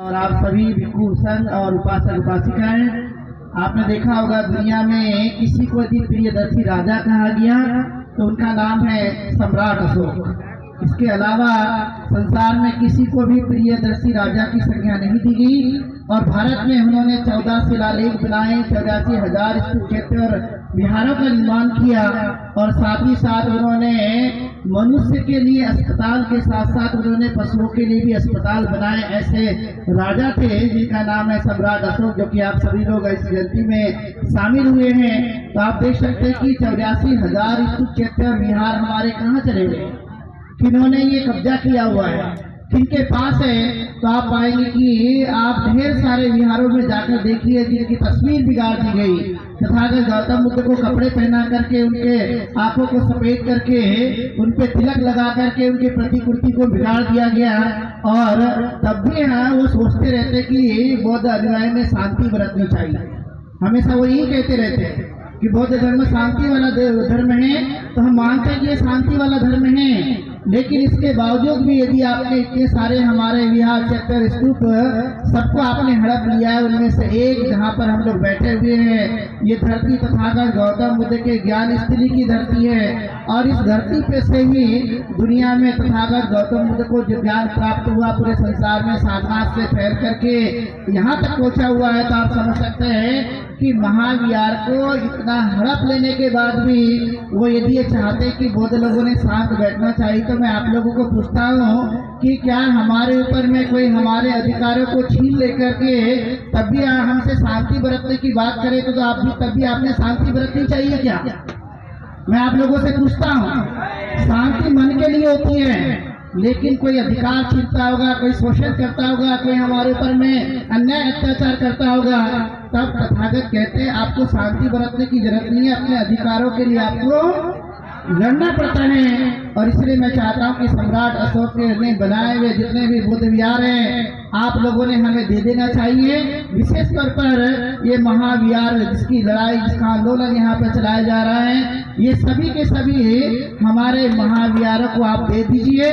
और आप सभी भिक्षु संघ और उपासक उपासिकाएं, आपने देखा होगा दुनिया में किसी को यदि प्रियदर्शी राजा कहा गया तो उनका नाम है सम्राट अशोक। इसके अलावा संसार में किसी को भी प्रियदर्शी राजा की संज्ञा नहीं दी गई। और भारत में उन्होंने 14 शिलालेख बनाए, 84,000 स्तूप क्षेत्र और विहारों का निर्माण किया। और साथ ही साथ उन्होंने मनुष्य के लिए अस्पताल के साथ साथ उन्होंने पशुओं के लिए भी अस्पताल बनाए। ऐसे राजा थे जिनका नाम है सम्राट अशोक, जो कि आप सभी लोग इस जयंती में शामिल हुए हैं। तो आप देख सकते हैं कि 84,000 स्तूप क्षेत्र और विहार हमारे कहाँ चले गए, किन्होंने ये कब्जा किया हुआ है, किनके पास है। तो आप पाएंगे कि आप ढेर सारे विहारों में जाकर देखिए जिनकी तस्वीर बिगाड़ दी गई। तथागत गौतम बुद्ध को कपड़े पहना करके, उनके आंखों को सफेद करके, उन पे तिलक लगा करके उनके प्रतिकृति को बिगाड़ दिया गया। और तब भी वो सोचते रहते कि बौद्ध अनुयायी में शांति बरतनी चाहिए। हमेशा वो यही कहते रहते हैं कि बौद्ध धर्म शांति वाला धर्म है। तो हम मानते हैं कि ये शांति वाला धर्म है, लेकिन इसके बावजूद भी यदि आपने इतने सारे हमारे विहार क्षेत्र स्तूप सबको आपने हड़प लिया है, उनमें से एक जहाँ पर हम लोग बैठे हुए हैं, ये धरती तथागत गौतम बुद्ध के ज्ञान स्थली की धरती है। और इस धरती पे से ही दुनिया में तथागत गौतम बुद्ध को जो ज्ञान प्राप्त हुआ, पूरे संसार में सारनाथ से फैल करके यहाँ तक पहुँचा हुआ है। तो आप समझ सकते हैं कि महाविहार को इतना हड़प लेने के बाद भी वो यदि ये चाहते कि बौद्ध लोगों ने शांत बैठना चाहिए, तो मैं आप लोगों को पूछता हूँ कि क्या हमारे ऊपर में कोई हमारे अधिकारों को छीन लेकर के तब भी हमसे शांति बरतने की बात करे तो आप भी तब भी आपने शांति बरतनी चाहिए क्या? मैं आप लोगों से पूछता हूँ। शांति मन के लिए होती है, लेकिन कोई अधिकार छीनता होगा, कोई शोषण करता होगा, कोई हमारे ऊपर में अन्याय अत्याचार करता होगा, तब तथागत कहते हैं आपको शांति बरतने की जरूरत नहीं है, अपने अधिकारों के लिए आपको लड़ना पड़ता है। और इसलिए मैं चाहता हूं कि सम्राट अशोक ने बनाए हुए जितने भी बुद्ध विहार हैं आप लोगों ने हमें दे देना चाहिए। विशेष तौर पर ये महाविहार जिसकी लड़ाई, जिसका आंदोलन यहाँ पर चलाया जा रहा है, ये सभी के सभी हमारे महाविहारों को आप दे दीजिए।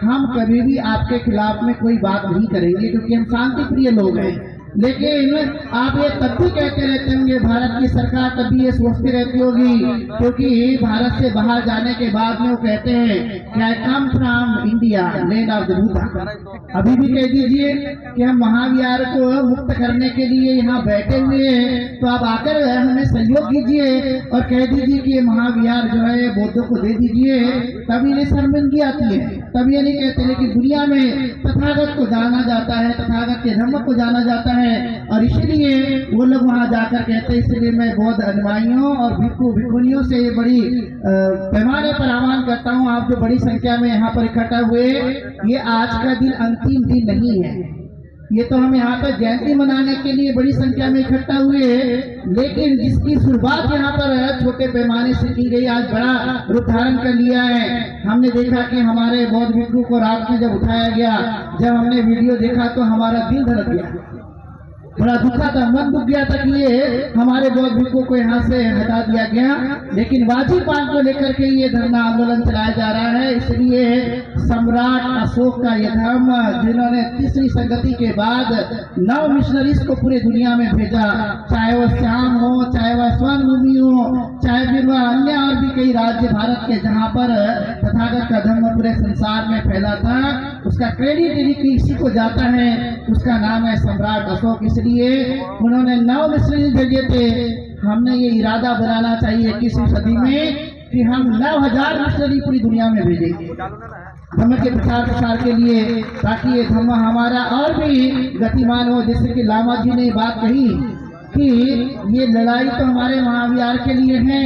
हम कभी भी आपके खिलाफ में कोई बात नहीं करेंगे, क्योंकि हम शांति प्रिय लोग हैं। लेकिन आप ये तब भी कहते रहते होंगे, भारत की सरकार तब भी ये सोचती रहती होगी, क्योंकि भारत से बाहर जाने के बाद में वो कहते हैं कि I come from India land of the Buddha. अभी भी कह दीजिए कि हम महाविहार को मुक्त करने के लिए यहाँ बैठे हुए हैं, तो आप आकर हमें सहयोग कीजिए और कह दीजिए कि ये महाविहार जो है बौद्धों को दे दीजिए। तब इन्हें शर्मिंदगी आती है, तब ये नहीं कहते। लेकिन दुनिया में तथागत को जाना जाता है, तथागत के धर्म को जाना जाता है, और इसलिए वो लोग वहां जाकर कहते हैं। इसलिए मैं बौद्ध अनुयायियों और भिक्षु भिक्षुनियों से बड़ी पैमाने पर आह्वान करता हूं, आप जो बड़ी संख्या में यहाँ पर इकट्ठा हुए, ये आज का दिन अंतिम दिन नहीं है। ये तो हम यहाँ पर जयंती मनाने के लिए बड़ी संख्या में इकट्ठा हुए, लेकिन जिसकी शुरुआत यहाँ पर छोटे पैमाने से की गई, आज बड़ा रूप धारण कर लिया है। हमने देखा कि हमारे बौद्ध भिक्षु को रात में जब उठाया गया, जब हमने वीडियो देखा तो हमारा दिल धड़क गया, बड़ा दुखा था, मन दुख गया था कि ये हमारे बौद्ध भिक्षुओं को यहाँ से हटा दिया गया। लेकिन वाजिब बात को लेकर के ये धरना आंदोलन चलाया जा रहा है। इसलिए सम्राट अशोक का ये धर्म, जिन्होंने तीसरी संगति के बाद 9 मिशनरीज को पूरे दुनिया में भेजा, चाहे वह श्याम हो, चाहे वह स्वर्ण हो, चाहे फिर वह अन्य और भी कई राज्य भारत के जहाँ पर तथागत का धर्म पूरे संसार में फैला था, उसका क्रेडिट यदि किसी को जाता है उसका नाम है सम्राट अशोक। इसलिए उन्होंने 9 मिशनरी भेजे थे। हमने ये इरादा बनाना चाहिए 21वीं सदी में कि हम 9,000 मिशनरी पूरी दुनिया में भेजेंगे धर्म के प्रचार प्रसार के लिए, ताकि ये धर्म हमारा और भी गतिमान हो। जैसे कि लामा जी ने बात कही कि ये लड़ाई तो हमारे महाविहार के लिए है,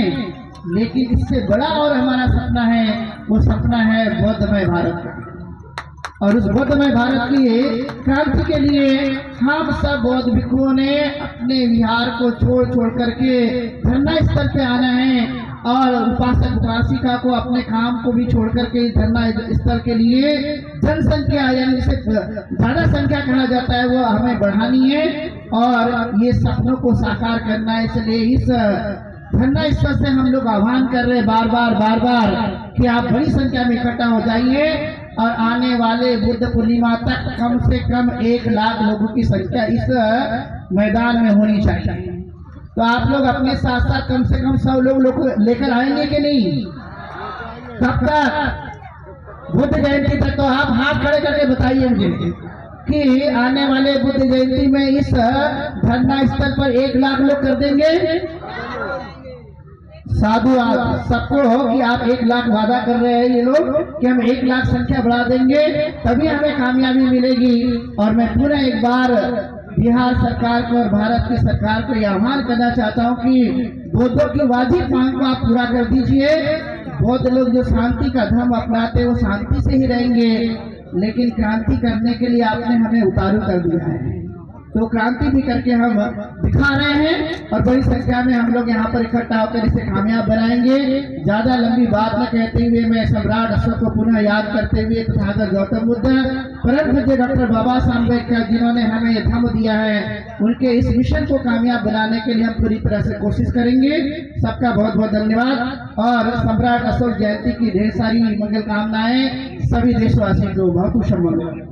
लेकिन इससे बड़ा और हमारा सपना है, वो सपना है बौद्धमय भारत का। और उस बौद्धमय भारत की क्रांति के लिए हम सब बौद्ध भिक्षुओं ने अपने विहार को छोड़ करके धरना स्थल पे आना है, और उपासक उपासिका को अपने काम को भी छोड़ करके इस धरना स्थल के लिए जनसंख्या, यानी जिसे ज्यादा संख्या कहा जाता है, वो हमें बढ़ानी है और ये सपनों को साकार करना है। इसलिए इस धरना स्थल से हम लोग आह्वान कर रहे हैं बार बार कि आप बड़ी संख्या में इकट्ठा हो जाइए और आने वाले बुद्ध पूर्णिमा तक कम से कम 1 लाख लोगों की संख्या इस मैदान में होनी चाहिए। तो आप लोग अपने साथ साथ कम से कम 100 लोग लेकर आएंगे कि नहीं? कब तक? बुद्ध जयंती तक। तो आप हाथ खड़े करके बताइए मुझे कि आने वाले बुद्ध जयंती में इस धरना स्थल पर 1 लाख लोग कर देंगे। साधु आप सबको हो कि आप 1 लाख वादा कर रहे हैं ये लोग कि हम 1 लाख संख्या बढ़ा देंगे, तभी हमें कामयाबी मिलेगी। और मैं पूरा एक बार बिहार सरकार को और भारत की सरकार को यह आह्वान करना चाहता हूं कि बौद्धों की वाजिब मांग को आप पूरा कर दीजिए। बौद्ध लोग जो शांति का धर्म अपनाते वो शांति से ही रहेंगे, लेकिन क्रांति करने के लिए आपने हमें उतारू कर दिया है। तो क्रांति भी करके हम दिखा रहे हैं और बड़ी संख्या में हम लोग यहाँ पर इकट्ठा होकर इसे कामयाब बनाएंगे। ज्यादा लंबी बात न कहते हुए मैं सम्राट अशोक को पुनः याद करते हुए तथागत गौतम बुद्ध परम पूज्य डॉक्टर बाबा साहब अम्बेडकर जिन्होंने हमें ये धम्म दिया है, उनके इस मिशन को कामयाब बनाने के लिए हम पूरी तरह से कोशिश करेंगे। सबका बहुत बहुत धन्यवाद और सम्राट अशोक जयंती की ढेर सारी मंगल कामनाएं सभी देशवासियों को। बहुत शुभ मंगल।